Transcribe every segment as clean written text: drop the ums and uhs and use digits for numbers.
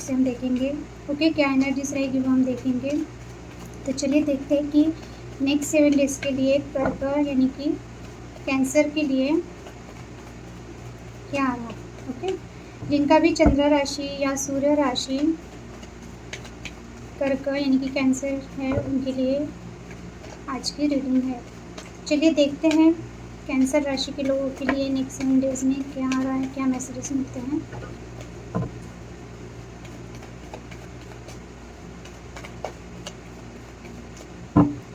से हम देखेंगे। ओके, क्या एनर्जीज रहेगी वो हम देखेंगे। तो चलिए देखते हैं कि नेक्स्ट 7 डेज के लिए कर्क यानी कि कैंसर के लिए क्या आ रहा है। ओके, जिनका भी चंद्र राशि या सूर्य राशि कर्क यानी कि कैंसर है उनके लिए आज की रीडिंग है। चलिए देखते हैं कैंसर राशि के लोगों के लिए नेक्स्ट 7 डेज में क्या आ रहा है, क्या मैसेजेस मिलते हैं।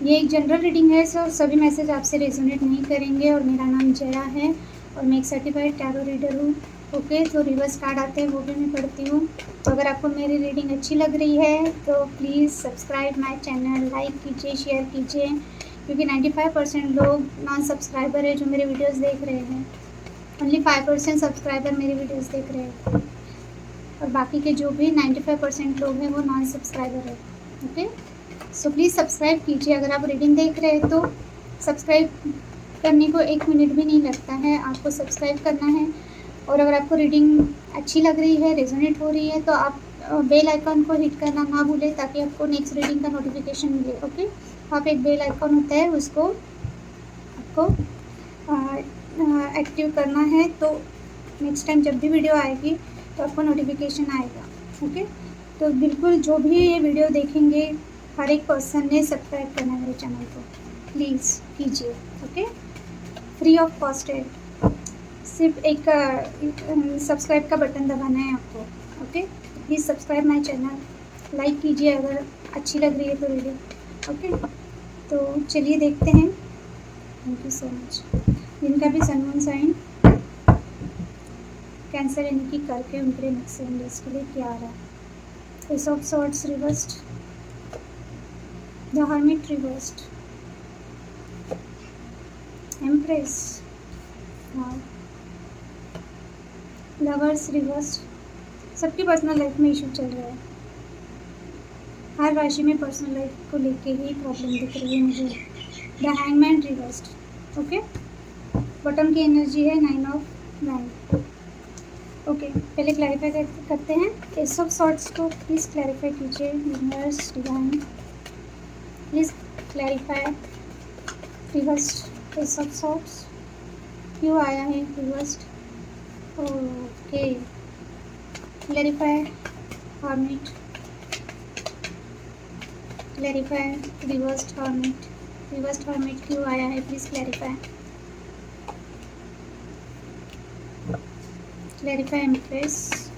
ये एक जनरल रीडिंग है, सो सभी मैसेज आपसे रेजोनेट नहीं करेंगे। और मेरा नाम जया है और मैं एक सर्टिफाइड टैरो रीडर हूँ। ओके, तो रिवर्स कार्ड आते हैं वो भी मैं पढ़ती हूँ। तो अगर आपको मेरी रीडिंग अच्छी लग रही है तो please subscribe my channel, like कीजिए, शेयर कीजिए, क्योंकि 95% लोग नॉन सब्सक्राइबर है जो मेरे वीडियोज़ देख रहे हैं। ओनली 5% सब्सक्राइबर मेरी वीडियोज़ देख रहे हैं और बाकी के जो भी 95% लोग हैं वो नॉन सब्सक्राइबर है। ओके, सो प्लीज़ सब्सक्राइब कीजिए। अगर आप रीडिंग देख रहे हैं तो सब्सक्राइब करने को 1 मिनट भी नहीं लगता है, आपको सब्सक्राइब करना है। और अगर आपको रीडिंग अच्छी लग रही है, रेजोनेट हो रही है, तो आप बेल आइकन को हिट करना ना भूलें ताकि आपको नेक्स्ट रीडिंग का नोटिफिकेशन मिले। ओके, आप एक बेल आइकन होता है उसको आपको एक्टिव करना है, तो नेक्स्ट टाइम जब भी वीडियो आएगी तो आपको नोटिफिकेशन आएगा। ओके, तो बिल्कुल जो भी ये वीडियो देखेंगे हर एक पर्सन ने सब्सक्राइब करना है मेरे चैनल को, प्लीज़ कीजिए। ओके, फ्री ऑफ कॉस्ट है, सिर्फ एक सब्सक्राइब का बटन दबाना है आपको। Okay, please subscribe my channel, like कीजिए अगर अच्छी लग रही है तो वीडियो। ओके, तो चलिए देखते हैं। Thank you so much. जिनका भी सन मून साइन कैंसर यानी कि करके उनके लिए नेक्स्ट 7 डेज के लिए क्या आ रहा है। S of swords reversed, the hermit reversed, empress, lovers reversed. सबकी पर्सनल लाइफ में इशू चल रहा है, हर राशि में पर्सनल लाइफ को लेके ही प्रॉब्लम दिख रही है मुझे। The hangman reversed. Okay, bottom की एनर्जी है 9 ऑफ वैंड। ओके, पहले क्लैरिफाई करते हैं। एस ऑफ सॉर्ड्स को प्लीज़ क्लैरिफाई कीजिए, universe divine please clarify. Reversed S of swords क्यों आया है reversed? Okay, clarify hermit, clarify reversed hermit. Reversed hermit क्यों आया है, please clarify. Clarify empress,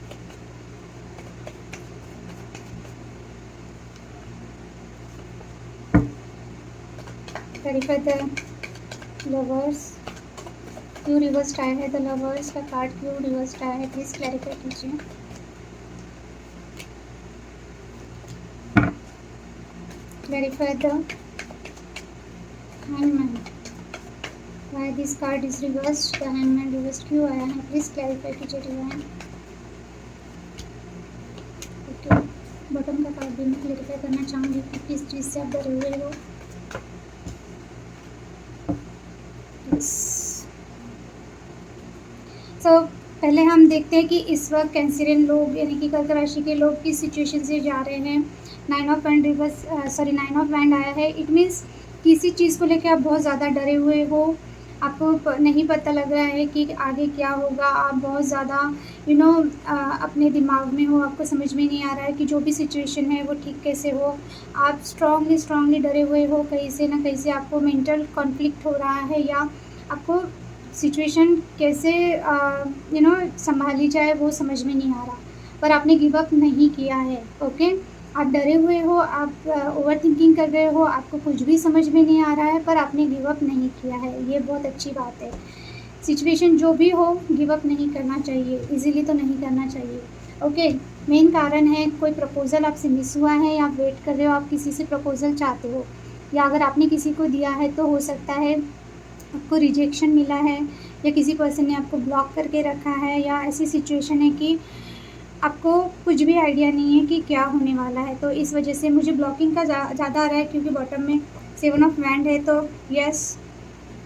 clarify the lovers क्यों रिवर्स्ड आया है। द लवर्स का कार्ड क्यों रिवर्स्ड आया है, प्लीज़ क्लैरिफाई कीजिए। Clarify the hangman, why this card is reversed. The hangman reversed क्यों आया है, प्लीज़ क्लैरिफाई कीजिए डिवाइन। ओके, बॉटम का कार्ड भी मैं क्लैरिफाई करना चाहूँगी कि किस चीज़ से आप डरे हुए हो। तो पहले हम देखते हैं कि इस वक्त कैंसरियन लोग यानी कि कर्क राशि के लोग किस सिचुएशन से जा रहे हैं। 9 of wand reverse, 9 of wand आया है। इट मीन्स किसी चीज़ को लेकर आप बहुत ज़्यादा डरे हुए हो, आपको नहीं पता लग रहा है कि आगे क्या होगा। आप बहुत ज़्यादा अपने दिमाग में हो, आपको समझ में नहीं आ रहा है कि जो भी सिचुएशन है वो ठीक कैसे हो। आप स्ट्रांगली डरे हुए हो, कहीं से ना कहीं से आपको मेंटल कॉन्फ्लिक्ट हो रहा है या आपको सिचुएशन कैसे संभाली जाए वो समझ में नहीं आ रहा, पर आपने गिव अप नहीं किया है। ओके, आप डरे हुए हो, आप ओवर थिंकिंग कर रहे हो, आपको कुछ भी समझ में नहीं आ रहा है, पर आपने गिव अप नहीं किया है, ये बहुत अच्छी बात है। सिचुएशन जो भी हो गिव अप नहीं करना चाहिए, इजीली तो नहीं करना चाहिए। ओके, मेन कारण है कोई प्रपोज़ल आपसे मिस हुआ है या आप वेट कर रहे हो, आप किसी से प्रपोज़ल चाहते हो, या अगर आपने किसी को दिया है तो हो सकता है आपको रिजेक्शन मिला है या किसी पर्सन ने आपको ब्लॉक करके रखा है, या ऐसी सिचुएशन है कि आपको कुछ भी आइडिया नहीं है कि क्या होने वाला है। तो इस वजह से मुझे ब्लॉकिंग का ज़्यादा आ रहा है, क्योंकि बॉटम में 7 ऑफ वैंड है। तो यस,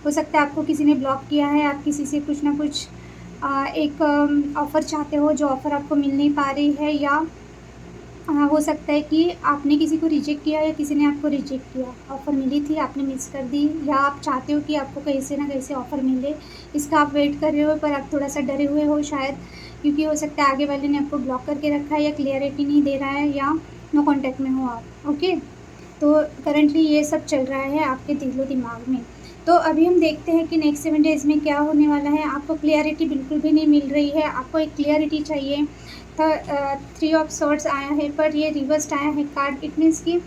हो सकता है आपको किसी ने ब्लॉक किया है, आप किसी से कुछ ना कुछ एक ऑफ़र चाहते हो जो ऑफ़र आपको मिल नहीं पा रही है, या हो सकता है कि आपने किसी को रिजेक्ट किया या किसी ने आपको रिजेक्ट किया। ऑफ़र मिली थी, आपने मिस कर दी, या आप चाहते हो कि आपको कहीं से ना कहीं से ऑफ़र मिले, इसका आप वेट कर रहे हो पर आप थोड़ा-सा डरे हुए हो शायद, क्योंकि हो सकता है आगे वाले ने आपको ब्लॉक करके रखा है या क्लियरिटी नहीं दे रहा है, या नो कॉन्टैक्ट में हो आप, ओके? तो करंटली ये सब चल रहा है आपके दिलो-दिमाग में। तो अभी हम देखते हैं कि नेक्स्ट 7 डेज़ में क्या होने वाला है। आपको क्लैरिटी बिल्कुल भी नहीं मिल रही है, आपको एक क्लैरिटी चाहिए। 3 ऑफ सॉर्ड्स आया है, पर ये रिवर्स्ड आया है कार्ड। इट मीन्स कि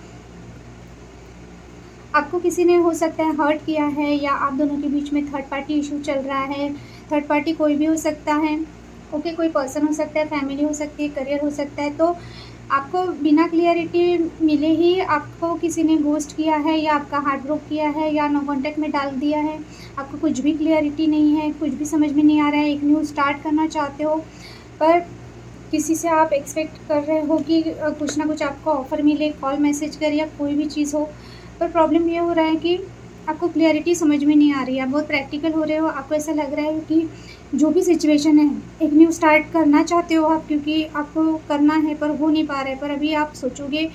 आपको किसी ने हो सकता है हर्ट किया है, या आप दोनों के बीच में थर्ड पार्टी इशू चल रहा है। थर्ड पार्टी कोई भी हो सकता है, ओके? कोई पर्सन हो सकता है, फैमिली हो सकती है, करियर हो सकता है। तो आपको बिना क्लियरिटी मिले ही आपको किसी ने घोस्ट किया है, या आपका हार्ट ब्रोक किया है, या नो कॉन्टैक्ट में डाल दिया है। आपको कुछ भी क्लियरिटी नहीं है, कुछ भी समझ में नहीं आ रहा है, एक न्यू स्टार्ट करना चाहते हो, पर किसी से आप एक्सपेक्ट कर रहे हो कि कुछ ना कुछ आपको ऑफ़र मिले, कॉल मैसेज कर या कोई भी चीज़ हो। पर प्रॉब्लम ये हो रहा है कि आपको क्लैरिटी समझ में नहीं आ रही है, आप बहुत प्रैक्टिकल हो रहे हो। आपको ऐसा लग रहा है कि जो भी सिचुएशन है, एक न्यू स्टार्ट करना चाहते हो आप, क्योंकि आपको करना है पर हो नहीं पा रहा है। पर अभी आप सोचोगे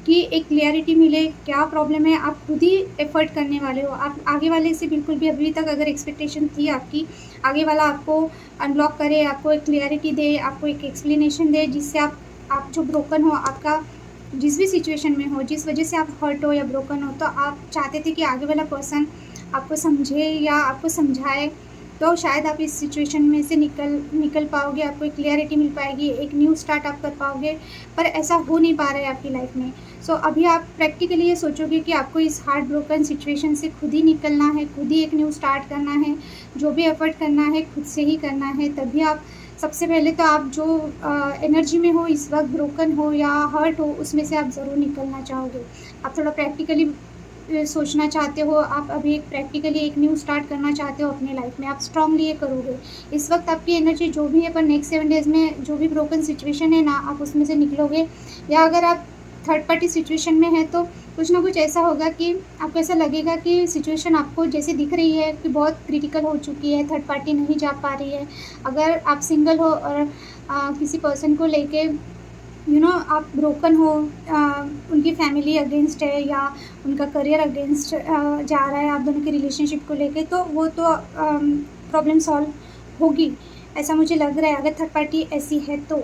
कि एक क्लैरिटी मिले, क्या प्रॉब्लम है, आप खुद ही एफ़र्ट करने वाले हो। आप आगे वाले से बिल्कुल भी अभी तक अगर एक्सपेक्टेशन थी आपकी, आगे वाला आपको अनब्लॉक करे, आपको एक क्लैरिटी दे, आपको एक एक्सप्लेनेशन दे, जिससे आप जो ब्रोकन हो, आपका जिस भी सिचुएशन में हो, जिस वजह से आप हर्ट हो या ब्रोकन हो, तो आप चाहते थे कि आगे वाला पर्सन आपको समझे या आपको समझाए, तो शायद आप इस सिचुएशन में से निकल पाओगे, आपको एक क्लैरिटी मिल पाएगी, एक न्यू स्टार्ट आप कर पाओगे। पर ऐसा हो नहीं पा रहा है आपकी लाइफ में। सो अभी आप प्रैक्टिकली ये सोचोगे कि आपको इस हार्ट ब्रोकन सिचुएशन से खुद ही निकलना है, खुद ही एक न्यू स्टार्ट करना है, जो भी एफ़र्ट करना है खुद से ही करना है। तभी आप सबसे पहले तो आप जो एनर्जी में हो इस वक़्त, ब्रोकन हो या हर्ट हो, उसमें से आप ज़रूर निकलना चाहोगे। आप थोड़ा प्रैक्टिकली सोचना चाहते हो, आप अभी एक प्रैक्टिकली एक न्यू स्टार्ट करना चाहते हो अपनी लाइफ में, आप स्ट्रांगली ये करोगे। इस वक्त आपकी एनर्जी जो भी है, पर नेक्स्ट 7 डेज़ में जो भी ब्रोकन सिचुएशन है ना, आप उसमें से निकलोगे। या अगर आप थर्ड पार्टी सिचुएशन में हैं, तो कुछ ना कुछ ऐसा होगा कि आपको ऐसा लगेगा कि सिचुएशन आपको जैसे दिख रही है कि बहुत क्रिटिकल हो चुकी है, थर्ड पार्टी नहीं जा पा रही है। अगर आप सिंगल हो और किसी पर्सन को लेके आप ब्रोकन हो, उनकी फैमिली अगेंस्ट है या उनका करियर अगेंस्ट जा रहा है आप दोनों के रिलेशनशिप को लेके, तो वो तो प्रॉब्लम सॉल्व होगी, ऐसा मुझे लग रहा है, अगर थर्ड पार्टी ऐसी है तो।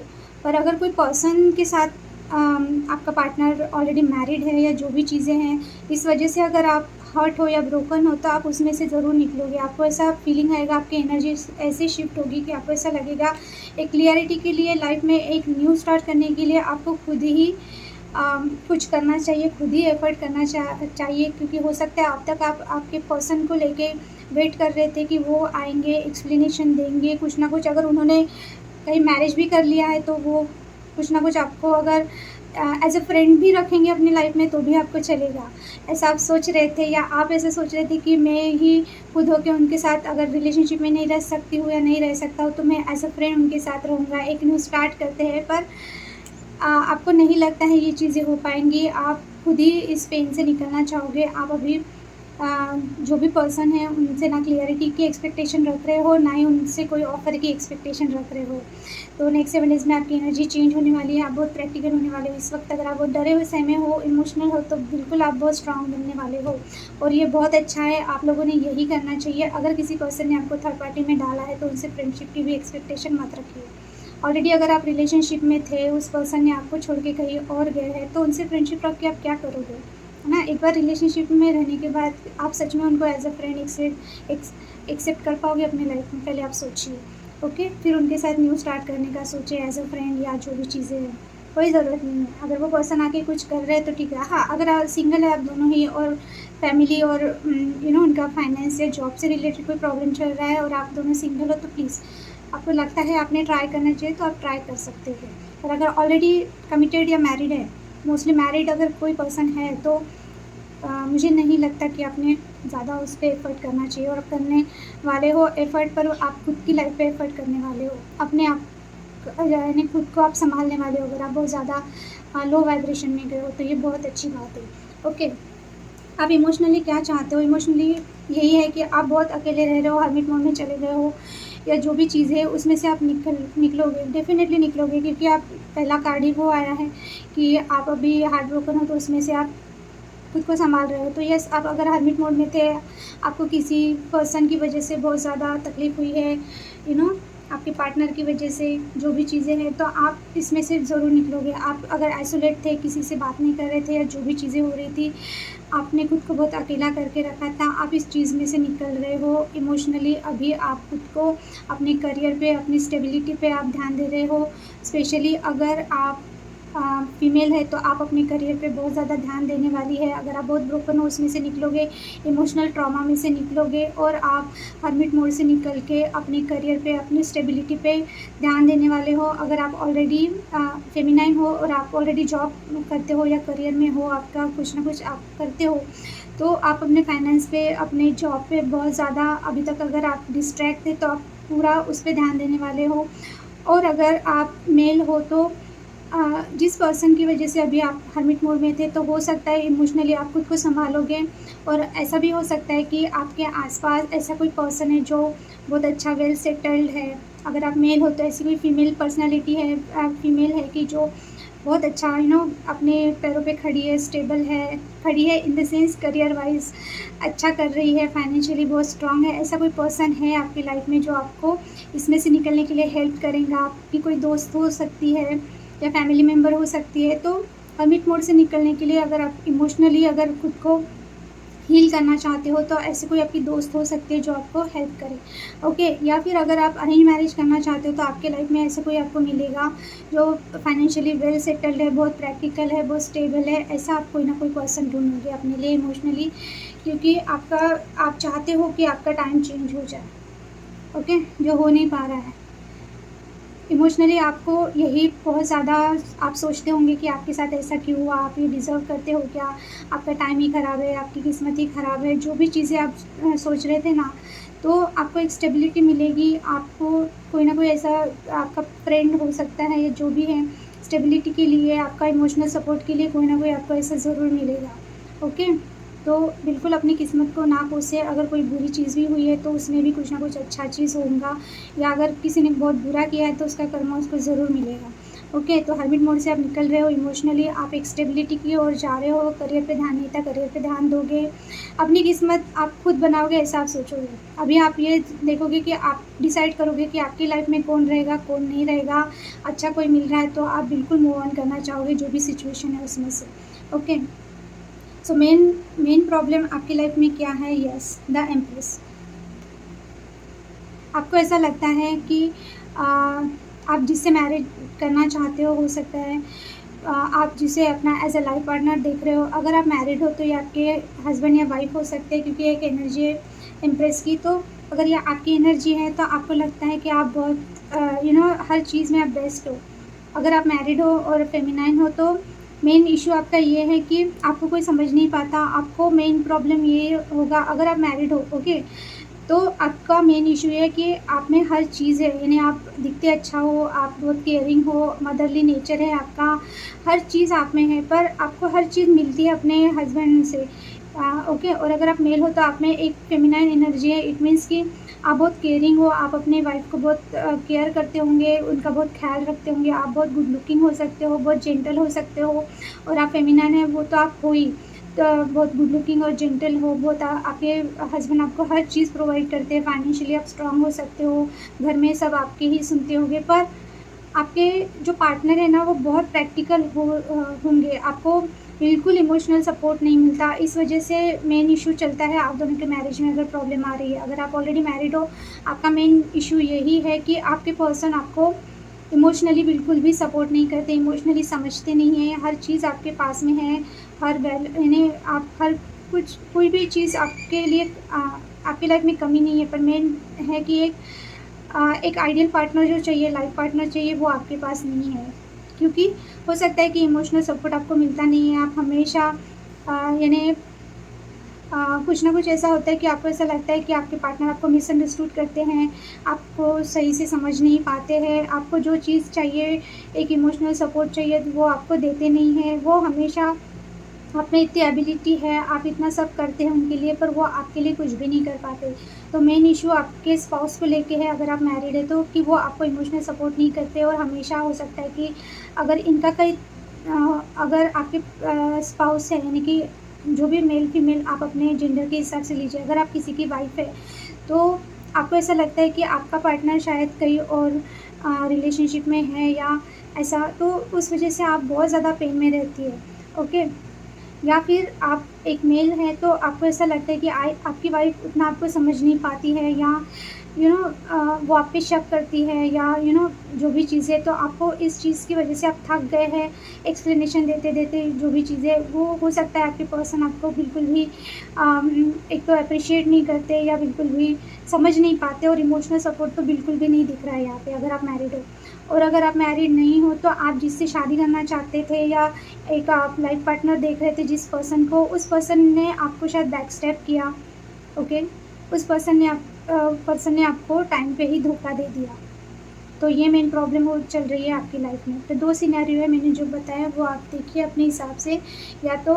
पर अगर कोई पर्सन के साथ आपका पार्टनर ऑलरेडी मैरिड है या जो भी चीज़ें हैं, इस वजह से अगर आप हर्ट हो या ब्रोकन हो, तो आप उसमें से ज़रूर निकलोगे। आपको ऐसा फीलिंग आएगा, आपकी एनर्जी ऐसे शिफ्ट होगी कि आपको ऐसा लगेगा एक क्लियरिटी के लिए, लाइफ में एक न्यू स्टार्ट करने के लिए आपको खुद ही कुछ करना चाहिए, खुद ही एफ़र्ट करना चाहिए, क्योंकि हो सकता है अब तक आप आपके पर्सन को लेके वेट कर रहे थे कि वो आएँगे, एक्सप्लेनेशन देंगे, कुछ ना कुछ। अगर उन्होंने कहीं मैरिज भी कर लिया है, तो वो कुछ ना कुछ आपको अगर एज़ अ फ्रेंड भी रखेंगे अपनी लाइफ में, तो भी आपको चलेगा। ऐसा आप सोच रहे थे, या आप ऐसा सोच रहे थे कि मैं ही खुद होके उनके साथ अगर रिलेशनशिप में नहीं रह सकती हूँ या नहीं रह सकता हूँ, तो मैं एज़ अ फ्रेंड उनके साथ रहूँगा, एक न्यू स्टार्ट करते हैं। पर आपको नहीं लगता है ये चीज़ें हो पाएँगी, आप खुद ही इस पेन से निकलना चाहोगे। आप अभी जो भी पर्सन है उनसे ना क्लियरिटी की एक्सपेक्टेशन रख रहे हो, ना ही उनसे कोई ऑफ़र की एक्सपेक्टेशन रख रहे हो। तो नेक्स्ट 7 डेज़ में आपकी एनर्जी चेंज होने वाली है, आप बहुत प्रैक्टिकल होने वाले हो। इस वक्त अगर आप बहुत डरे हुए समय हो, इमोशनल हो, तो बिल्कुल आप बहुत स्ट्रॉन्ग बनने वाले हो, और ये बहुत अच्छा है। आप लोगों ने यही करना चाहिए। अगर किसी पर्सन ने आपको थर्ड पार्टी में डाला है, तो उनसे फ्रेंडशिप की भी एक्सपेक्टेशन मत रखिए। ऑलरेडी अगर आप रिलेशनशिप में थे, उस पर्सन ने आपको छोड़ के कहीं और गए हैं, तो उनसे फ्रेंडशिप रख के आप क्या करोगे, है ना? एक बार रिलेशनशिप में रहने के बाद आप सच में उनको एज़ अ फ्रेंड एक्सेप्ट कर पाओगे अपनी लाइफ में? पहले आप सोचिए, ओके? फिर उनके साथ न्यू स्टार्ट करने का सोचिए एज़ अ फ्रेंड, या जो भी चीज़ें हैं, कोई ज़रूरत नहीं है। अगर वो पर्सन आके कुछ कर रहे हैं तो ठीक है। हाँ, अगर आप सिंगल है आप दोनों ही, और फैमिली और उनका फाइनेंस या जॉब से रिलेटेड कोई प्रॉब्लम चल रहा है और आप दोनों सिंगल हो, तो प्लीज़, आपको लगता है आपने ट्राई करना चाहिए, तो आप ट्राई कर सकते हो। और अगर ऑलरेडी कमिटेड या मैरिड है, मोस्टली मैरिड अगर कोई पर्सन है, तो मुझे नहीं लगता कि आपने ज़्यादा उस पे एफ़र्ट करना चाहिए, और करने वाले हो एफ़र्ट, पर आप खुद की लाइफ पे एफ़र्ट करने वाले हो। अपने आप यानी खुद को आप सँभालने वाले हो। अगर आप बहुत ज़्यादा लो वाइब्रेशन में गए हो, तो ये बहुत अच्छी बात है, ओके? आप इमोशनली क्या चाहते हो? इमोशनली यही है कि आप बहुत अकेले रह रहे हो, हर्मिट मोड में चले गए हो, या जो भी चीज़ है उसमें से आप निकलोगे, डेफ़िनेटली निकलोगे, क्योंकि आप पहला कार्ड ही वो आया है कि आप अभी हार्ट ब्रोकन हो तो उसमें से आप खुद को सँभाल रहे हो। तो यस, आप अगर हर्मिट मोड में थे, आपको किसी पर्सन की वजह से बहुत ज़्यादा तकलीफ़ हुई है, आपके पार्टनर की वजह से जो भी चीज़ें हैं, तो आप इसमें से ज़रूर निकलोगे। आप अगर आइसोलेट थे, किसी से बात नहीं कर रहे थे या जो भी चीज़ें हो रही थी, आपने खुद को बहुत अकेला करके रखा था, आप इस चीज़ में से निकल रहे हो इमोशनली। अभी आप खुद को अपने करियर पे, अपनी स्टेबिलिटी पे आप ध्यान दे रहे हो। स्पेशली अगर आप फीमेल है तो आप अपने करियर पे बहुत ज़्यादा ध्यान देने वाली है। अगर आप बहुत ब्रोकन हो उसमें से निकलोगे, इमोशनल ट्रॉमा में से निकलोगे और आप हर्मिट मोड से निकल के अपने करियर पे, अपनी स्टेबिलिटी पे ध्यान देने वाले हो। अगर आप ऑलरेडी फेमिनाइन हो और आप ऑलरेडी जॉब करते हो या करियर में हो, आपका कुछ ना कुछ आप करते हो, तो आप अपने फाइनेंस पे, अपने जॉब पे बहुत ज़्यादा अभी तक अगर आप डिस्ट्रैक्ट थे तो आप पूरा उस पे ध्यान देने वाले हो। और अगर आप मेल हो तो जिस पर्सन की वजह से अभी आप हर्मिट मोड में थे, तो हो सकता है इमोशनली आप खुद को सँभालोगे। और ऐसा भी हो सकता है कि आपके आस-पास ऐसा कोई पर्सन है जो बहुत अच्छा वेल सेटल्ड है। अगर आप मेल हो तो ऐसी कोई फीमेल पर्सनैलिटी है, फीमेल है कि जो बहुत अच्छा अपने पैरों पे खड़ी है in the sense career wise अच्छा कर रही है, फाइनेंशियली बहुत स्ट्रॉन्ग है। ऐसा कोई पर्सन है आपकी लाइफ़ में जो आपको इसमें से निकलने के लिए हेल्प करेगा। आपकी कोई दोस्त हो सकती है या फैमिली मेम्बर हो सकती है। तो हर्मिट मोड से निकलने के लिए अगर आप इमोशनली अगर खुद को हील करना चाहते हो तो ऐसे कोई आपकी दोस्त हो सकती है जो आपको हेल्प करे, ओके। या फिर अगर आप अरेंज मैरिज करना चाहते हो तो आपके लाइफ में ऐसा कोई आपको मिलेगा जो फाइनेंशियली वेल सेटल्ड है, बहुत प्रैक्टिकल है, बहुत स्टेबल है। ऐसा आप कोई ना कोई पर्सन ढूंढोगे अपने लिए इमोशनली, क्योंकि आप चाहते हो कि आपका टाइम चेंज हो जाए, ओके, जो हो नहीं पा रहा है। इमोशनली आपको यही बहुत ज़्यादा आप सोचते होंगे कि आपके साथ ऐसा क्यों हुआ, आप ये डिज़र्व करते हो क्या, आपका टाइम ही ख़राब है, आपकी किस्मत ही ख़राब है, जो भी चीज़ें आप सोच रहे थे ना, तो आपको एक स्टेबिलिटी मिलेगी। आपको कोई ना कोई ऐसा आपका फ्रेंड हो सकता है या जो भी है, स्टेबिलिटी के लिए, आपका इमोशनल सपोर्ट के लिए कोई ना कोई आपको ऐसा ज़रूर मिलेगा, ओके। तो बिल्कुल अपनी किस्मत को ना कोसें। अगर कोई बुरी चीज़ भी हुई है तो उसमें भी कुछ ना कुछ अच्छा चीज़ होगा, या अगर किसी ने बहुत बुरा किया है तो उसका कर्मा उसको ज़रूर मिलेगा, ओके। तो हर्मिट मोड से आप निकल रहे हो इमोशनली, आप एक स्टेबिलिटी की ओर जा रहे हो, करियर पे ध्यान नहीं था, करियर पे ध्यान दोगे, अपनी किस्मत आप खुद बनाओगे ऐसा आप सोचोगे। अभी आप ये देखोगे कि आप डिसाइड करोगे कि आपकी लाइफ में कौन रहेगा, कौन नहीं रहेगा। अच्छा कोई मिल रहा है तो आप बिल्कुल मूव ऑन करना चाहोगे जो भी सिचुएशन है उसमें से, ओके। सो मेन प्रॉब्लम आपकी लाइफ में क्या है? Yes, the empress. आपको ऐसा लगता है कि आप जिससे मैरिज करना चाहते हो सकता है आप जिसे अपना एज अ लाइफ पार्टनर देख रहे हो। अगर आप मैरिड हो तो ये आपके हस्बैंड या वाइफ हो सकते हैं, क्योंकि एक एनर्जी है एम्प्रेस की। तो अगर ये आपकी एनर्जी है तो आपको लगता है कि आप बहुत हर चीज़ में आप बेस्ट हो। अगर आप मैरिड हो और फेमिनाइन हो तो मेन इशू आपका ये है कि आपको कोई समझ नहीं पाता। आपको मेन प्रॉब्लम ये होगा अगर आप मैरिड हो, ओके, तो आपका मेन इशू ये है कि आप में हर चीज़ है, यानी आप दिखते अच्छा हो, आप बहुत केयरिंग हो, मदरली नेचर है आपका, हर चीज़ आप में है, पर आपको हर चीज़ मिलती है अपने हस्बैंड से, ओके। और अगर आप मेल हो तो आप में एक फेमिनाइन एनर्जी है। इट मीन्स कि आप बहुत केयरिंग हो, आप अपने वाइफ को बहुत केयर करते होंगे, उनका बहुत ख्याल रखते होंगे, आप बहुत गुड लुकिंग हो सकते हो, बहुत जेंटल हो सकते हो। और आप फेमिनाइन है वो तो आप हो ही, तो बहुत गुड लुकिंग और जेंटल हो, बहुत आपके हस्बैंड आपको हर चीज़ प्रोवाइड करते हैं, फाइनेंशियली आप स्ट्रांग हो सकते हो, घर में सब आपके ही सुनते होंगे। पर आपके जो पार्टनर है ना वो बहुत प्रैक्टिकल होंगे, आपको बिल्कुल इमोशनल सपोर्ट नहीं मिलता। इस वजह से मेन इशू चलता है आप दोनों के मैरिज में। अगर प्रॉब्लम आ रही है, अगर आप ऑलरेडी मैरिड हो, आपका मेन इशू यही है कि आपके पर्सन आपको इमोशनली बिल्कुल भी सपोर्ट नहीं करते, इमोशनली समझते नहीं हैं, हर चीज़ आपके पास में है, हर यानी आप हर कुछ कोई भी चीज़ आपके लिए आपकी लाइफ में कमी नहीं है। पर मेन है कि एक आइडियल पार्टनर जो चाहिए, लाइफ पार्टनर चाहिए, वो आपके पास नहीं है, क्योंकि हो सकता है कि इमोशनल सपोर्ट आपको मिलता नहीं है। आप हमेशा यानी कुछ ना कुछ ऐसा होता है कि आपको ऐसा लगता है कि आपके पार्टनर आपको मिसअंडरस्टूड करते हैं, आपको सही से समझ नहीं पाते हैं, आपको जो चीज़ चाहिए, एक इमोशनल सपोर्ट चाहिए, वो आपको देते नहीं हैं। वो हमेशा आप में इतनी एबिलिटी है, आप इतना सब करते हैं उनके लिए, पर वो आपके लिए कुछ भी नहीं कर पाते। तो मेन इश्यू आपके स्पाउस को लेके है, अगर आप मैरिड है तो, कि वो आपको इमोशनल सपोर्ट नहीं करते। और हमेशा हो सकता है कि अगर इनका कहीं अगर आपके स्पाउस है, यानी कि जो भी मेल फीमेल आप अपने जेंडर के हिसाब से लीजिए, अगर आप किसी की वाइफ़ है, तो आपको ऐसा लगता है कि आपका पार्टनर शायद कहीं और रिलेशनशिप में है या ऐसा, तो उस वज़ह से आप बहुत ज़्यादा पेन में रहती है, ओके। या फिर आप एक मेल हैं तो आपको ऐसा लगता है कि आपकी वाइफ़ उतना आपको समझ नहीं पाती है, या वो आप पे शक करती है, या जो भी चीज़ें, तो आपको इस चीज़ की वजह से आप थक गए हैं एक्सप्लेनेशन देते-देते। जो भी चीज़ें वो हो सकता है आपके पर्सन आपको बिल्कुल भी एक तो एप्रिशिएट नहीं करते, या बिल्कुल भी समझ नहीं पाते, और इमोशनल सपोर्ट तो बिल्कुल भी नहीं दिख रहा है यहाँ पे, अगर आप मैरिड हो। और अगर आप मैरिड नहीं हो तो आप जिससे शादी करना चाहते थे, या एक आप लाइफ पार्टनर देख रहे थे जिस पर्सन को, उस पर्सन ने आपको शायद बैक स्टेप किया, ओके। उस पर्सन ने आपको टाइम पे ही धोखा दे दिया। तो ये मेन प्रॉब्लम वो चल रही है आपकी लाइफ में। तो 2 सिनेरियो है मैंने जो बताया, वो आप देखिए अपने हिसाब से। या तो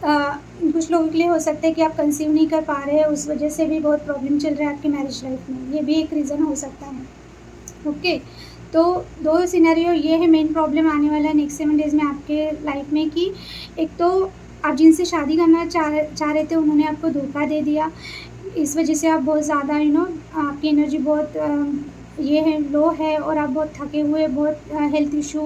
कुछ लोगों के लिए हो सकता है कि आप कंसीव नहीं कर पा रहे हैं, उस वजह से भी बहुत प्रॉब्लम चल रहा है आपकी मैरिज लाइफ में, ये भी एक रीज़न हो सकता है, ओके। तो 2 सिनेरियो ये है, मेन प्रॉब्लम आने वाला है नेक्स्ट 7 डेज़ में आपके लाइफ में, कि एक तो आप जिनसे शादी करना चाह रहे थे, उन्होंने आपको धोखा दे दिया। इस वजह से आप बहुत ज़्यादा आपकी एनर्जी बहुत ये है, लो है, और आप बहुत थके हुए, बहुत हेल्थ इश्यू,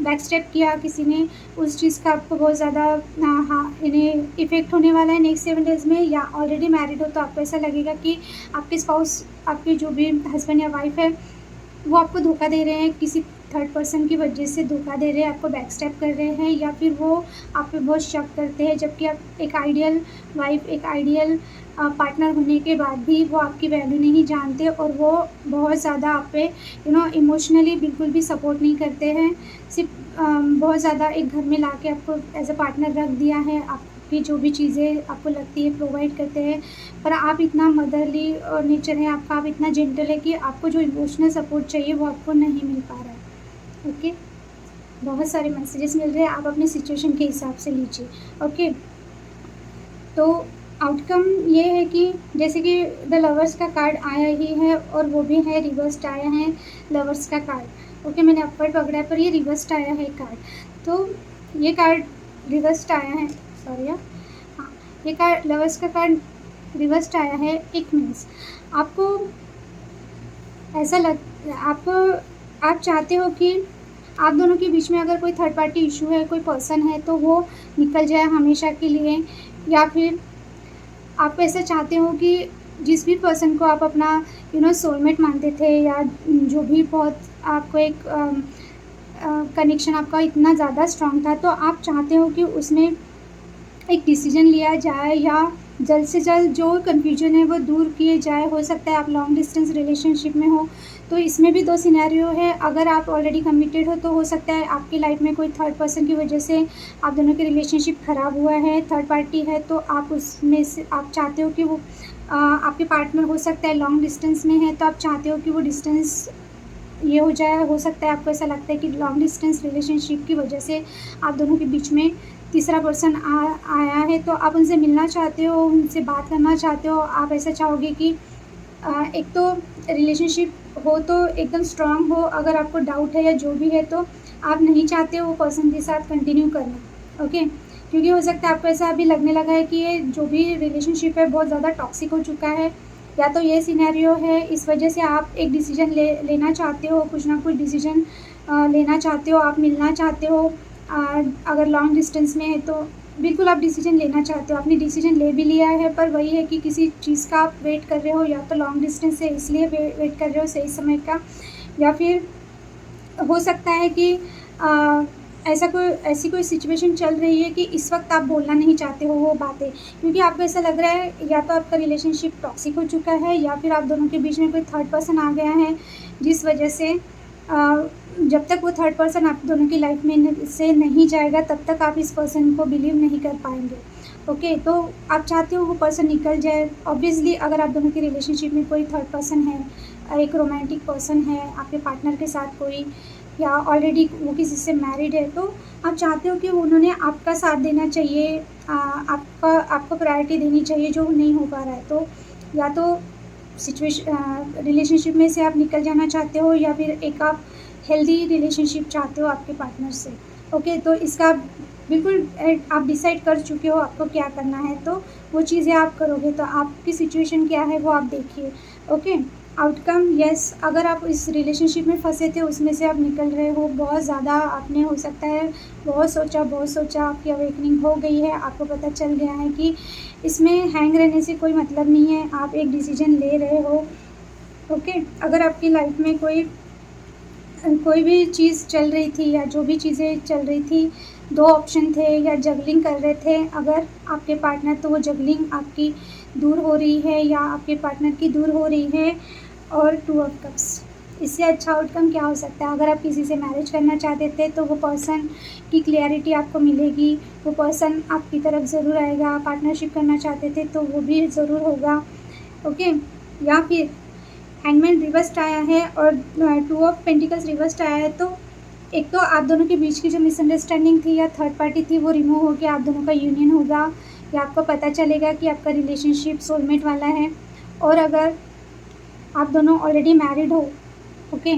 बैक स्टेप किया किसी ने, उस चीज़ का आपको बहुत ज़्यादा हाँ, इन्हें इफ़ेक्ट होने वाला है नेक्स्ट 7 डेज़ में। या ऑलरेडी मैरिड हो तो आपको ऐसा लगेगा कि आपके स्पाउस, आपके जो भी हस्बैंड या वाइफ़ है, वो आपको धोखा दे रहे हैं, किसी थर्ड पर्सन की वजह से धोखा दे रहे हैं, आपको बैक स्टेप कर रहे हैं, या फिर वो आप पे बहुत शक करते हैं, जबकि आप एक आइडियल वाइफ़, एक आइडियल पार्टनर होने के बाद भी वो आपकी वैल्यू नहीं जानते, और वो बहुत ज़्यादा आप पे इमोशनली बिल्कुल भी सपोर्ट नहीं करते हैं। सिर्फ़ बहुत ज़्यादा एक घर में लाके आपको एज़ अ पार्टनर रख दिया है, आपकी जो भी चीज़ें आपको लगती है प्रोवाइड करते हैं, पर आप इतना मदरली नेचर है आपका, आप इतना जेंटल है कि आपको जो इमोशनल सपोर्ट चाहिए वो आपको नहीं मिल पा रहा है, ओके। बहुत सारे मैसेजेस मिल रहे हैं, आप अपनी सिचुएशन के हिसाब से लीजिए, ओके। तो आउटकम ये है कि जैसे कि द लवर्स का कार्ड आया ही है, और वो भी है रिवर्स्ड आया है लवर्स का कार्ड, ओके। मैंने अपवर्ड पकड़ा है, पर ये रिवर्स्ड आया है कार्ड। तो ये कार्ड रिवर्स्ड आया है, सॉरी हाँ, ये कार्ड लवर्स का कार्ड रिवर्स्ड आया है। इट मीन्स आपको ऐसा आप चाहते हो कि आप दोनों के बीच में अगर कोई थर्ड पार्टी इशू है, कोई पर्सन है, तो वो निकल जाए हमेशा के लिए। या फिर आप ऐसा चाहते हो कि जिस भी पर्सन को आप अपना सोलमेट मानते थे, या जो भी बहुत आपको एक कनेक्शन आपका इतना ज़्यादा स्ट्रॉन्ग था, तो आप चाहते हो कि उसमें एक डिसीजन लिया जाए, या जल्द से जल्द जो कन्फ्यूजन है वो दूर किए जाए। हो सकता है आप लॉन्ग डिस्टेंस रिलेशनशिप में हो, तो इसमें भी 2 सिनेरियो है। अगर आप ऑलरेडी कमिटेड हो तो हो सकता है आपकी लाइफ में कोई थर्ड पर्सन की वजह से आप दोनों की रिलेशनशिप ख़राब हुआ है, थर्ड पार्टी है, तो आप उसमें से आप चाहते हो कि वो आपके पार्टनर हो सकता है लॉन्ग डिस्टेंस में है, तो आप चाहते हो कि वो डिस्टेंस ये हो जाए। हो सकता है आपको ऐसा लगता है कि लॉन्ग डिस्टेंस रिलेशनशिप की वजह से आप दोनों के बीच में तीसरा पर्सन आया है, तो आप उनसे मिलना चाहते हो, उनसे बात करना चाहते हो। आप ऐसा चाहोगे कि एक तो रिलेशनशिप हो तो एकदम स्ट्रॉन्ग हो, अगर आपको डाउट है या जो भी है, तो आप नहीं चाहते हो वो पर्सन के साथ कंटिन्यू करना, ओके। क्योंकि हो सकता है आपको ऐसा अभी लगने लगा है कि ये जो भी रिलेशनशिप है बहुत ज़्यादा टॉक्सिक हो चुका है, या तो ये सिनेरियो है, इस वजह से आप एक डिसीजन लेना चाहते हो, कुछ ना कुछ डिसीजन लेना चाहते हो, आप मिलना चाहते हो। अगर लॉन्ग डिस्टेंस में है तो बिल्कुल आप डिसीजन लेना चाहते हो, आपने डिसीजन ले भी लिया है, पर वही है कि किसी चीज़ का आप वेट कर रहे हो, या तो लॉन्ग डिस्टेंस है इसलिए वेट कर रहे हो सही समय का, या फिर हो सकता है कि ऐसी कोई सिचुएशन चल रही है कि इस वक्त आप बोलना नहीं चाहते हो वो बातें, क्योंकि आपको ऐसा लग रहा है या तो आपका रिलेशनशिप टॉक्सिक हो चुका है, या फिर आप दोनों के बीच में कोई थर्ड पर्सन आ गया है, जिस वजह से जब तक वो थर्ड पर्सन आप दोनों की लाइफ में से नहीं जाएगा, तब तक आप इस पर्सन को बिलीव नहीं कर पाएंगे, ओके। तो आप चाहते हो वो पर्सन निकल जाए। ऑब्वियसली अगर आप दोनों की रिलेशनशिप में कोई थर्ड पर्सन है, एक रोमांटिक पर्सन है आपके पार्टनर के साथ कोई, या ऑलरेडी वो किसी से मैरिड है, तो आप चाहते हो कि उन्होंने आपका साथ देना चाहिए, आपको प्रायोरिटी देनी चाहिए, जो नहीं हो पा रहा है। तो या तो रिलेशनशिप में से आप निकल जाना चाहते हो, या फिर एक आप हेल्दी रिलेशनशिप चाहते हो आपके पार्टनर से। ओके, तो इसका बिल्कुल आप डिसाइड कर चुके हो आपको क्या करना है, तो वो चीज़ें आप करोगे। तो आपकी सिचुएशन क्या है वो आप देखिए। ओके, आउटकम यस, अगर आप इस रिलेशनशिप में फंसे थे, उसमें से आप निकल रहे हो, बहुत ज़्यादा आपने हो सकता है बहुत सोचा, आपकी अवेकनिंग हो गई है, आपको पता चल गया है कि इसमें हैंग रहने से कोई मतलब नहीं है, आप एक डिसीजन ले रहे हो। ओके, अगर आपकी लाइफ में कोई भी चीज़ चल रही थी, या जो भी चीज़ें चल रही थी, 2 ऑप्शन थे या जगलिंग कर रहे थे अगर आपके पार्टनर, तो वो जगलिंग आपकी दूर हो रही है या आपके पार्टनर की दूर हो रही है। और 2 ऑफ कप्स, इससे अच्छा आउटकम क्या हो सकता है? अगर आप किसी से मैरिज करना चाहते थे, तो वो पर्सन की क्लैरिटी आपको मिलेगी, वो पर्सन आपकी तरफ ज़रूर आएगा। पार्टनरशिप करना चाहते थे, तो वो भी ज़रूर होगा। ओके, या फिर हैंगमैन रिवर्स्ड आया है और 2 ऑफ पेंटिकल्स रिवर्स्ड आया है, तो एक तो आप दोनों के बीच की जो मिसअंडरस्टैंडिंग थी या थर्ड पार्टी थी, वो रिमूव होकर आप दोनों का यूनियन होगा, या आपको पता चलेगा कि आपका रिलेशनशिप सोलमेट वाला है। और अगर आप दोनों ऑलरेडी मैरिड हो, ओके,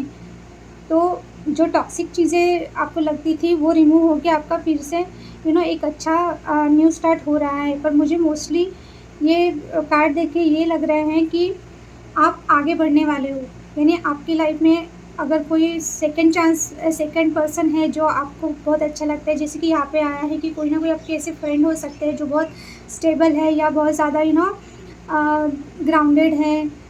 तो जो टॉक्सिक चीज़ें आपको लगती थी वो रिमूव होकर आपका फिर से एक अच्छा न्यू स्टार्ट हो रहा है। पर मुझे मोस्टली ये कार्ड देख के ये लग रहा है कि आप आगे बढ़ने वाले हो, यानी आपकी लाइफ में अगर कोई सेकंड पर्सन है जो आपको बहुत अच्छा लगता है, जैसे कि यहाँ पे आया है कि कोई ना कोई आपके ऐसे फ्रेंड हो सकते हैं जो बहुत स्टेबल है या बहुत ज़्यादा ग्राउंडेड है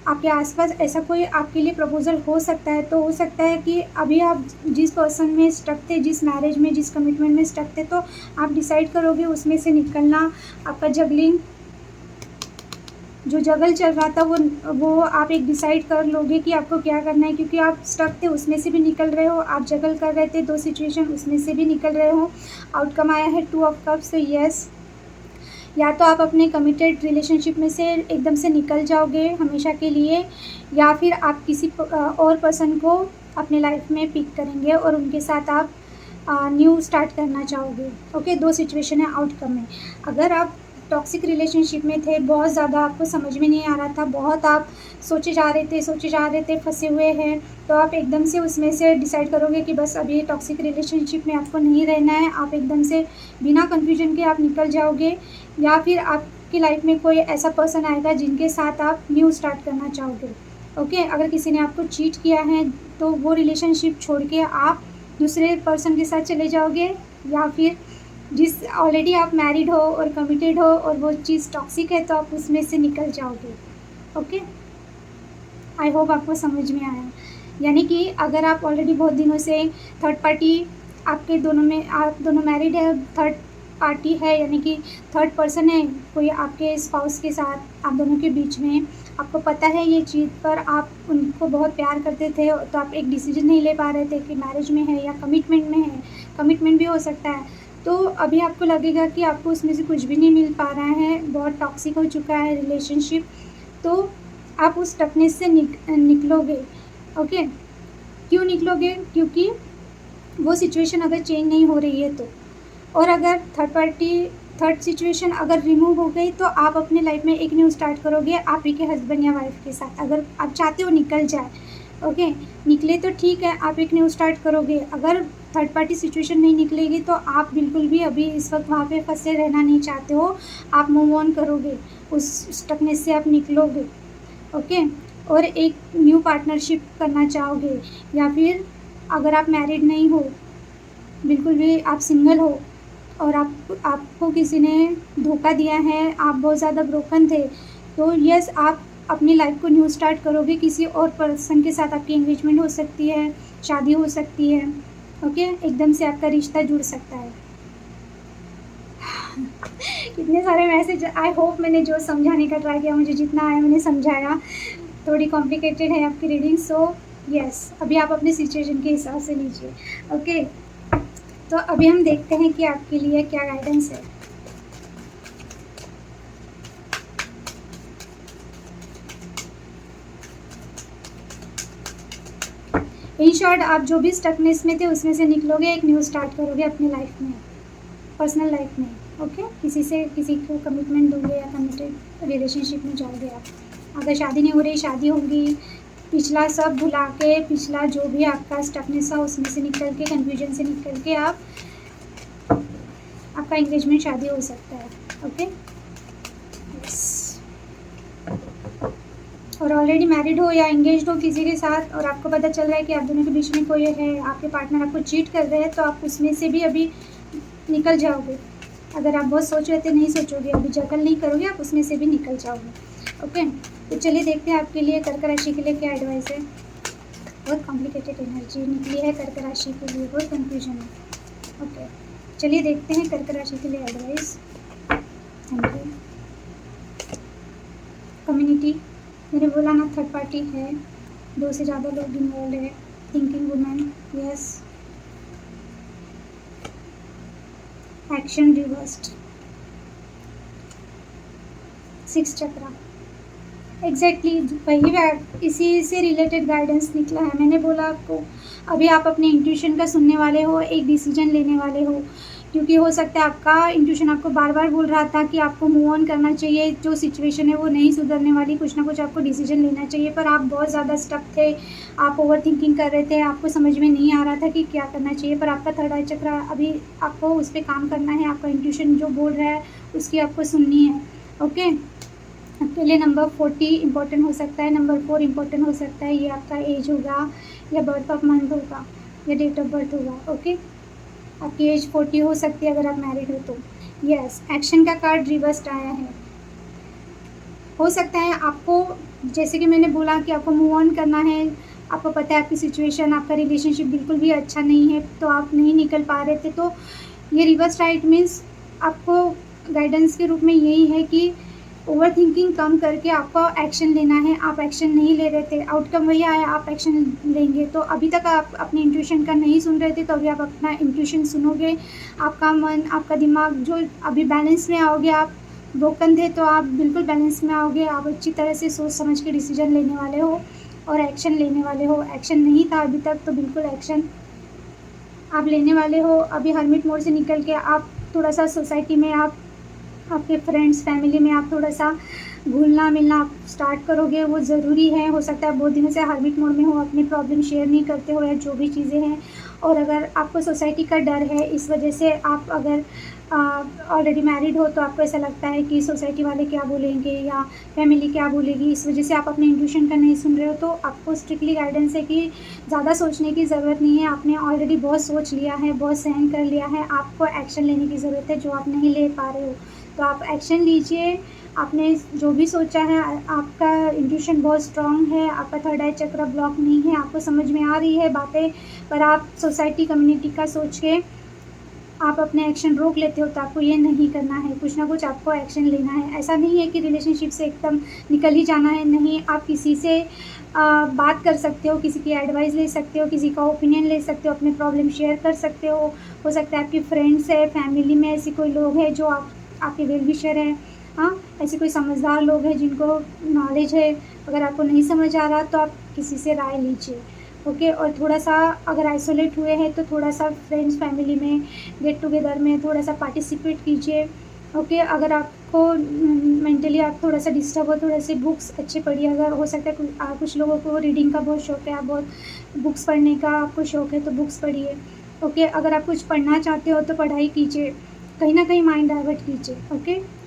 आपके आसपास, ऐसा कोई आपके लिए प्रपोज़ल हो सकता है। तो हो सकता है कि अभी आप जिस पर्सन में स्टक थे, जिस मैरिज में, जिस कमिटमेंट में स्टक थे, तो आप डिसाइड करोगे उसमें से निकलना। आपका जगलिंग जो जगल चल रहा था वो आप एक डिसाइड कर लोगे कि आपको क्या करना है, क्योंकि आप स्टक थे उसमें से भी निकल रहे हो, आप जगल कर रहे थे 2 सिचुएशन, उसमें से भी निकल रहे हो। आउटकम आया है 2 ऑफ कप्स। तो यस, या तो आप अपने कमिटेड रिलेशनशिप में से एकदम से निकल जाओगे हमेशा के लिए, या फिर आप किसी और पर्सन को अपने लाइफ में पिक करेंगे और उनके साथ आप न्यू स्टार्ट करना चाहोगे। ओके, 2 सिचुएशन है आउटकम में। अगर आप टॉक्सिक रिलेशनशिप में थे, बहुत ज़्यादा आपको समझ में नहीं आ रहा था, बहुत आप सोचे जा रहे थे, फंसे हुए हैं, तो आप एकदम से उसमें से डिसाइड करोगे कि बस अभी टॉक्सिक रिलेशनशिप में आपको नहीं रहना है, आप एकदम से बिना कन्फ्यूजन के आप निकल जाओगे। या फिर आपकी लाइफ में कोई ऐसा पर्सन आएगा जिनके साथ आप न्यू स्टार्ट करना चाहोगे। ओके, अगर किसी ने आपको चीट किया है, तो वो रिलेशनशिप छोड़ के आप दूसरे पर्सन के साथ चले जाओगे, या फिर जिस ऑलरेडी आप मैरिड हो और कमिटेड हो और वो चीज़ टॉक्सिक है, तो आप उसमें से निकल जाओगे। ओके, आई होप आपको समझ में आया। यानी कि अगर आप ऑलरेडी बहुत दिनों से थर्ड पार्टी आप दोनों मैरिड है, थर्ड पार्टी है, यानी कि थर्ड पर्सन है कोई आपके स्पाउस के साथ आप दोनों के बीच में, आपको पता है ये चीज़, पर आप उनको बहुत प्यार करते थे, तो आप एक डिसीजन नहीं ले पा रहे थे कि मैरिज में है या कमिटमेंट में है, कमिटमेंट भी हो सकता है। तो अभी आपको लगेगा कि आपको उसमें से कुछ भी नहीं मिल पा रहा है, बहुत टॉक्सिक हो चुका है रिलेशनशिप, तो आप उस टफनेस से निकलोगे। ओके, क्यों निकलोगे? क्योंकि वो सिचुएशन अगर चेंज नहीं हो रही है तो, और अगर थर्ड सिचुएशन अगर रिमूव हो गई, तो आप अपने लाइफ में एक न्यू स्टार्ट करोगे आप ही के हस्बैंड या वाइफ के साथ, अगर आप चाहते हो निकल जाए। ओके, निकले तो ठीक है, आप एक न्यू स्टार्ट करोगे। अगर थर्ड पार्टी सिचुएशन नहीं निकलेगी, तो आप बिल्कुल भी अभी इस वक्त वहाँ पे फंसे रहना नहीं चाहते हो, आप मूव ऑन करोगे, उस स्टकनेस से आप निकलोगे। ओके, और एक न्यू पार्टनरशिप करना चाहोगे, या फिर अगर आप मैरिड नहीं हो, बिल्कुल भी आप सिंगल हो और आपको किसी ने धोखा दिया है, आप बहुत ज़्यादा ब्रोकन थे, तो यस, आप अपनी लाइफ को न्यू स्टार्ट करोगे। किसी और पर्सन के साथ आपकी एंगेजमेंट हो सकती है, शादी हो सकती है। ओके, एकदम से आपका रिश्ता जुड़ सकता है। कितने सारे मैसेज, आई होप मैंने जो समझाने का ट्राई किया, मुझे जितना आया मैंने समझाया। थोड़ी कॉम्प्लिकेटेड है आपकी रीडिंग, सो यस, अभी आप अपने सिचुएशन के हिसाब से लीजिए। ओके, तो अभी हम देखते हैं कि आपके लिए क्या गाइडेंस है। इन शॉर्ट आप जो भी स्टकनेस में थे उसमें से निकलोगे, एक न्यू स्टार्ट करोगे अपनी लाइफ में, पर्सनल लाइफ में। ओके, किसी को कमिटमेंट दोगे या कमिटेड रिलेशनशिप में जाओगे आप। अगर शादी नहीं हो रही, शादी होगी। पिछला सब भुला के, पिछला जो भी आपका स्टकनेस था उसमें से निकल के, कन्फ्यूजन से निकल के आपका एंगेजमेंट, शादी हो सकता है। Okay, yes. और ऑलरेडी मैरिड हो या एंगेज्ड हो किसी के साथ और आपको पता चल रहा है कि आप दोनों के बीच में कोई है, आपके पार्टनर आपको चीट कर रहे हैं, तो आप उसमें से भी अभी निकल जाओगे। अगर आप बहुत सोच रहे थे, नहीं सोचोगे, अभी जगल नहीं करोगे, आप उसमें से भी निकल जाओगे। ओके, तो चलिए देखते हैं आपके लिए कर्क राशि के लिए क्या एडवाइस है। बहुत कॉम्प्लिकेटेड एनर्जी निकली है कर्क राशि के लिए, बहुत कन्फ्यूजन है। ओके, चलिए देखते हैं कर्क राशि के लिए एडवाइस। Thank you. कम्युनिटी, मैंने बोला ना, थर्ड पार्टी है, 2 से ज़्यादा लोग इन्वॉल्व है। Thinking women, yes. Action reversed, 6 चक्रा, एग्जैक्टली वही इसी से रिलेटेड गाइडेंस निकला है। मैंने बोला आपको, अभी आप अपने इंट्यूशन का सुनने वाले हो, एक डिसीजन लेने वाले हो, क्योंकि हो सकता है आपका इंट्यूशन आपको बार बार बोल रहा था कि आपको मूव ऑन करना चाहिए, जो सिचुएशन है वो नहीं सुधरने वाली, कुछ ना कुछ आपको डिसीजन लेना चाहिए, पर आप बहुत ज़्यादा स्टक थे, आप ओवर थिंकिंग कर रहे थे, आपको समझ में नहीं आ रहा था कि क्या करना चाहिए। पर आपका थर्ड आई चक्र, अभी आपको उस पर काम करना है, आपका इंट्यूशन जो बोल रहा है उसकी आपको सुननी है। ओके, आपके लिए नंबर 40 इम्पोर्टेंट हो सकता है, नंबर 4 इम्पोर्टेंट हो सकता है। ये आपका एज होगा या बर्थ ऑफ मंथ होगा या डेट ऑफ बर्थ होगा। ओके, आपकी एज 40 हो सकती है अगर आप मैरिड हो तो। यस, एक्शन का कार्ड रिवर्स्ड आया है। हो सकता है आपको, जैसे कि मैंने बोला कि आपको मूव ऑन करना है, आपको पता है आपकी सिचुएशन, आपका रिलेशनशिप बिल्कुल भी अच्छा नहीं है, तो आप नहीं निकल पा रहे थे, तो ये रिवर्स राइट मीन्स आपको गाइडेंस के रूप में यही है कि ओवर थिंकिंग कम करके आपको एक्शन लेना है। आप एक्शन नहीं ले रहे थे, आउटकम वही आया, आप एक्शन लेंगे। तो अभी तक आप अपने इंट्यूशन का नहीं सुन रहे थे, तो अभी आप अपना इंट्यूशन सुनोगे। आपका मन, आपका दिमाग जो अभी बैलेंस में आओगे, आप ब्रोकन थे तो आप बिल्कुल बैलेंस में आओगे। आप अच्छी तरह से सोच समझ के डिसीजन लेने वाले हो और एक्शन लेने वाले हो। एक्शन नहीं था अभी तक, तो बिल्कुल एक्शन आप लेने वाले हो। अभी हर्मिट मोड से निकल के आप थोड़ा सा सोसाइटी में, आप आपके फ्रेंड्स, फैमिली में आप थोड़ा सा घुलना मिलना आप स्टार्ट करोगे, वो ज़रूरी है। हो सकता है बहुत दिनों से हर्मिट मोड में हो, अपनी प्रॉब्लम शेयर नहीं करते हो या जो भी चीज़ें हैं। और अगर आपको सोसाइटी का डर है, इस वजह से आप अगर ऑलरेडी मैरिड हो तो आपको ऐसा लगता है कि सोसाइटी वाले क्या बोलेंगे या फैमिली क्या बोलेगी, इस वजह से आप अपने इंट्यूशन का नहीं सुन रहे हो, तो आपको स्ट्रिक्टली गाइडेंस है कि ज़्यादा सोचने की ज़रूरत नहीं है। आपने ऑलरेडी बहुत सोच लिया है, बहुत सहन कर लिया है, आपको एक्शन लेने की ज़रूरत है जो आप नहीं ले पा रहे हो। तो आप एक्शन लीजिए। आपने जो भी सोचा है, आपका इंट्यूशन बहुत स्ट्रांग है, आपका थर्ड आई चक्र ब्लॉक नहीं है, आपको समझ में आ रही है बातें, पर आप सोसाइटी कम्युनिटी का सोच के आप अपने एक्शन रोक लेते हो। तो आपको ये नहीं करना है, कुछ ना कुछ आपको एक्शन लेना है। ऐसा नहीं है कि रिलेशनशिप से एकदम निकल ही जाना है, नहीं। आप किसी से बात कर सकते हो, किसी की एडवाइस ले सकते हो, किसी का ओपिनियन ले सकते हो, अपने प्रॉब्लम शेयर कर सकते हो सकता है आपकी फ्रेंड्स है, फैमिली में ऐसे कोई लोग हैं जो आपके वेल विशर हैं। हाँ, ऐसे कोई समझदार लोग हैं जिनको नॉलेज है। अगर आपको नहीं समझ आ रहा तो आप किसी से राय लीजिए। ओके, और थोड़ा सा अगर आइसोलेट हुए हैं तो थोड़ा सा फ्रेंड्स, फैमिली में गेट टुगेदर में थोड़ा सा पार्टिसिपेट कीजिए। ओके, अगर आपको मेंटली आप थोड़ा सा डिस्टर्ब हो, थोड़े से बुक्स अच्छे पढ़िए। अगर हो सकता है कुछ लोगों को रीडिंग का बहुत शौक है, आप बहुत बुक्स पढ़ने का आपको शौक है तो बुक्स पढ़िए। ओके, अगर आप कुछ पढ़ना चाहते हो तो पढ़ाई कीजिए, कहीं ना कहीं माइंड डाइवर्ट कीजिए। ओके,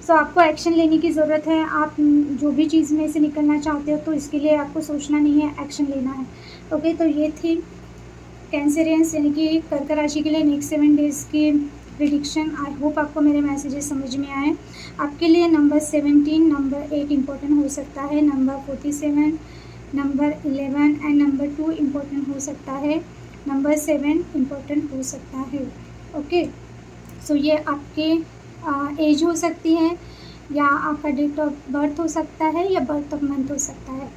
सो आपको एक्शन लेने की ज़रूरत है। आप जो भी चीज़ में से निकलना चाहते हो तो इसके लिए आपको सोचना नहीं है, एक्शन लेना है। ओके, तो ये थी कैंसरियंस यानी कि कर्क राशि के लिए नेक्स्ट 7 डेज़ की प्रिडिक्शन। आई होप आपको मेरे मैसेजेस समझ में आए। आपके लिए नंबर 17, नंबर 8 इम्पोर्टेंट हो सकता है, number 47, number 11 and number 2 important हो सकता है, नंबर 7 इम्पोर्टेंट हो सकता है। ओके, सो ये आपके एज हो सकती है या आपका डेट ऑफ बर्थ हो सकता है या बर्थ ऑफ मंथ हो सकता है।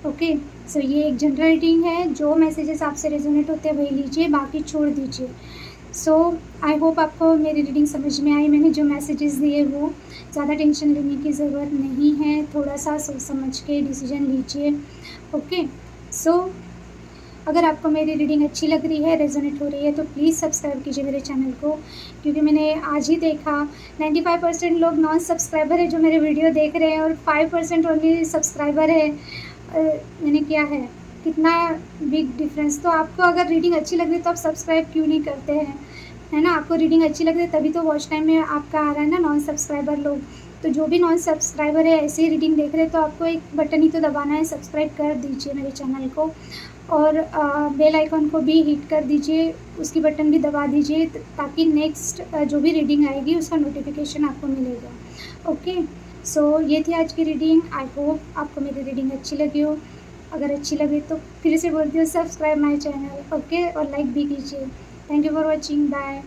ओके, सो ये एक जनरल रीडिंग है। जो मैसेजेस आपसे रेजोनेट होते हैं वही लीजिए, बाकी छोड़ दीजिए। सो आई होप आपको मेरी रीडिंग समझ में आई। मैंने जो मैसेजेस दिए वो ज़्यादा टेंशन लेने की ज़रूरत नहीं है, थोड़ा सा सोच समझ के डिसीजन लीजिए। ओके, सो अगर आपको मेरी रीडिंग अच्छी लग रही है, रेज़ोनेट हो रही है, तो प्लीज़ सब्सक्राइब कीजिए मेरे चैनल को, क्योंकि मैंने आज ही देखा 95% लोग नॉन सब्सक्राइबर हैं जो मेरे वीडियो देख रहे हैं और 5% ओनली सब्सक्राइबर है। यानी क्या है, कितना बिग डिफ़रेंस। तो आपको अगर रीडिंग अच्छी लग रही है तो आप सब्सक्राइब क्यों नहीं करते हैं, है ना? आपको रीडिंग अच्छी लग रही है तभी तो वॉच टाइम में आपका आ रहा है ना नॉन सब्सक्राइबर लोग। तो जो भी नॉन सब्सक्राइबर है ऐसे ही रीडिंग देख रहे हैं तो आपको एक बटन ही तो दबाना है, सब्सक्राइब कर दीजिए मेरे चैनल को और बेल आइकन को भी हिट कर दीजिए, उसकी बटन भी दबा दीजिए ताकि नेक्स्ट जो भी रीडिंग आएगी उसका नोटिफिकेशन आपको मिलेगा। ओके, सो ये थी आज की रीडिंग। आई होप आपको मेरी रीडिंग अच्छी लगी हो। अगर अच्छी लगी तो फिर से बोलती हूँ, सब्सक्राइब माय चैनल, ओके, और लाइक भी कीजिए। Thank you for watching, bye.